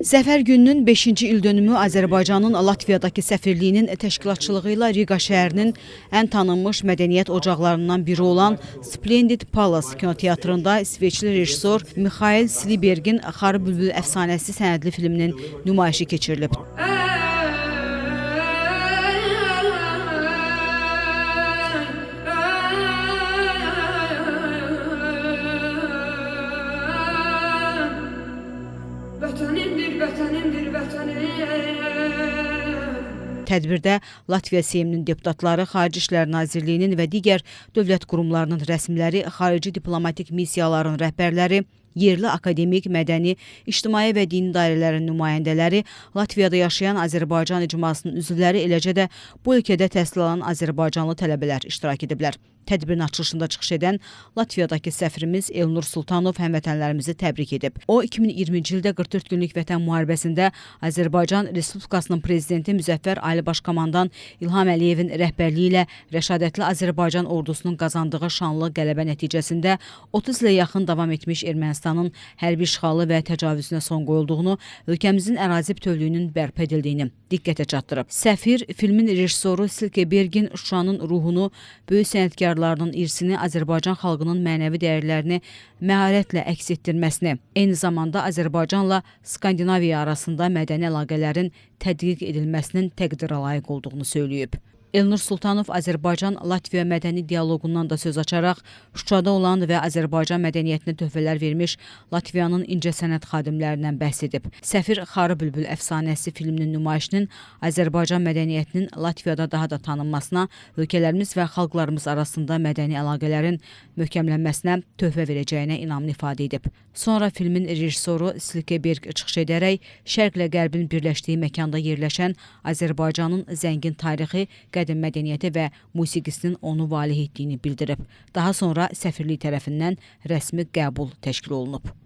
Zəfər gününün 5-ci ildönümü Azərbaycanın Latviyadakı səfirliyinin təşkilatçılığı ilə Riga şəhərinin ən tanınmış mədəniyyət ocaqlarından biri olan Splendid Palace kinoteatrında İsveçli rejissor Mixail Slibergin Xarı bülbül əfsanəsi sənədli filminin nümayişi keçirilib. Tədbirdə Latviya Seyminin deputatları, Xarici İşlər Nazirliyinin və digər dövlət qurumlarının rəsmiləri, xarici diplomatik missiyaların rəhbərləri, yerli akademik, mədəni, ictimai və dini dairələrin nümayəndələri, Latviyada yaşayan Azərbaycan icmasının üzvləri, eləcə də bu ölkədə təhsil alan Azərbaycanlı tələbələr iştirak ediblər. Tədbirin açılışında çıxış edən Latviyadakı səfirimiz Elnur Sultanov həmvətənlərimizi təbrik edib. O, 2020-ci ildə 44 günlük vətən müharibəsində Azərbaycan Respublikasının prezidenti Müzəffər Ali Başkomandan İlham Əliyevin rəhbərliyi ilə rəşadətli Azərbaycan ordusunun qazandığı şanlı qələbə nəticəsində 30 ilə yaxın davam etmiş Ermənistanın hərbi işğalı və təcavüzünə son qoyulduğunu, ölkəmizin ərazi bütövlüyünün bərpa edildiyini diqqətə çatdırıb. Səfir, filmin rejissoru Silkebergin Şuşanın ruhunu, böyük sənətkarlarının irsini, Azərbaycan xalqının mənəvi dəyərlərini məharətlə əks etdirməsini, eyni zamanda Azərbaycanla Skandinaviya arasında mədəni əlaqələrin tədqiq edilməsinin təqdirə layiq olduğunu söyləyib. Elnur Sultanov Azərbaycan-Latviya mədəni dialoqundan da söz açaraq Şuşada olan və Azərbaycan mədəniyyətinə töhfələr vermiş Latviyanın incəsənət xadimlərindən bəhs edib. Səfir Xarı bülbül əfsanəsi filminin nümayişinin Azərbaycan mədəniyyətinin Latviyada daha da tanınmasına, ölkələrimiz və xalqlarımız arasında mədəni əlaqələrin möhkəmlənməsinə töhfə verəcəyinə inamını ifadə edib. Sonra filmin rejissoru Silkeberg çıxış edərək Şərqlə Qərbin birləşdiyi məkanda yerləşən Azərbaycanın zəngin tarixi, qədim mədəniyyəti və musiqisinin onu valih etdiyini bildirib. Daha sonra səfirlik tərəfindən rəsmi qəbul təşkil olunub.